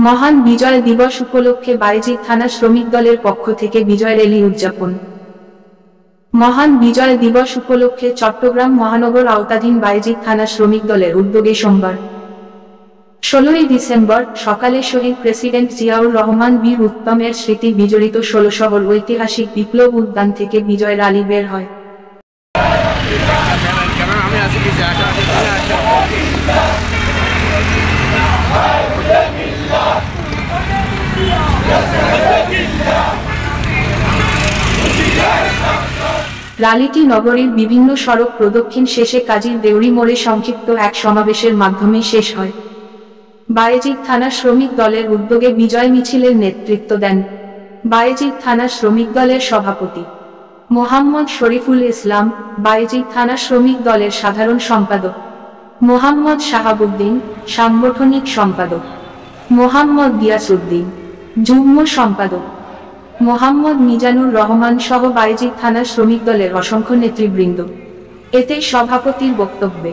মহান বিজয় দিবস উপলক্ষে বায়েজিদ থানা শ্রমিক দলের পক্ষ থেকে বিজয় র্যালি উদযাপন। মহান বিজয় দিবস উপলক্ষে চট্টগ্রাম মহানগর আওতাধীন বায়েজিদ থানা শ্রমিক দলের উদ্যোগে সোমবার 16 ডিসেম্বর সকালে শহীদ প্রেসিডেন্ট জিয়াউর রহমান বীর উত্তমের স্মৃতি বিজড়িত 16 শহর ঐতিহাসিক বিপ্লব উদ্যান থেকে বিজয় র্যালি বের হয়। র্যালিটি নগরীর বিভিন্ন সড়ক প্রদক্ষিণ শেষে কাজীর দেউরি মোড়ে সংক্ষিপ্ত এক সমাবেশের মাধ্যমে শেষ হয়। বায়েজিদ থানা শ্রমিক দলের উদ্যোগে বিজয় মিছিলের নেতৃত্ব দেন বায়েজিদ থানা শ্রমিক দলের সভাপতি মোহাম্মদ শরীফুল ইসলাম, বায়েজিদ থানা শ্রমিক দলের সাধারণ সম্পাদক মোহাম্মদ শাহাবুদ্দিন, সাংগঠনিক সম্পাদক মোহাম্মদ গিয়াসউদ্দিন, যুগ্ম সম্পাদক মোহাম্মদ মিজানুর রহমান সহ বায়েজিদ থানা শ্রমিক দলের অসংখ্য নেতৃবৃন্দ। এতে সভাপতির বক্তব্যে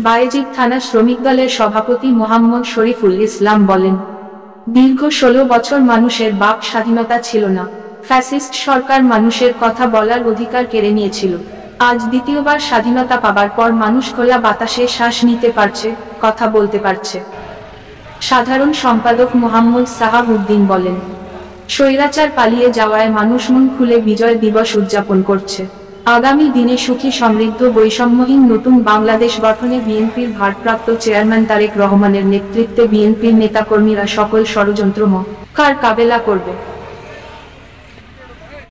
বায়েজিদ থানা শ্রমিক দলের সভাপতি মোহাম্মদ শরীফুল ইসলাম বলেন, দীর্ঘ 16 বছর মানুষের বাক স্বাধীনতা ছিল না। ফ্যাসিস্ট সরকার মানুষের কথা বলার অধিকার কেড়ে নিয়েছিল। আজ দ্বিতীয়বার স্বাধীনতা পাবার পর মানুষ খোলা বাতাসে শ্বাস নিতে পারছে, কথা বলতে পারছে। সাধারণ সম্পাদক মোহাম্মদ সাহাবউদ্দিন বলেন, স্বৈরাচার পালিয়ে যাওয়ায় মানুষ মন খুলে বিজয় দিবস উদযাপন করছে। আগামী দিনে সুখী সমৃদ্ধ বৈষম্যহীন নতুন বাংলাদেশ গঠনে বিএনপির ভারপ্রাপ্ত চেয়ারম্যান তারেক রহমানের নেতৃত্বে বিএনপির নেতাকর্মীরা সকল ষড়যন্ত্র মোকাবেলা করবে।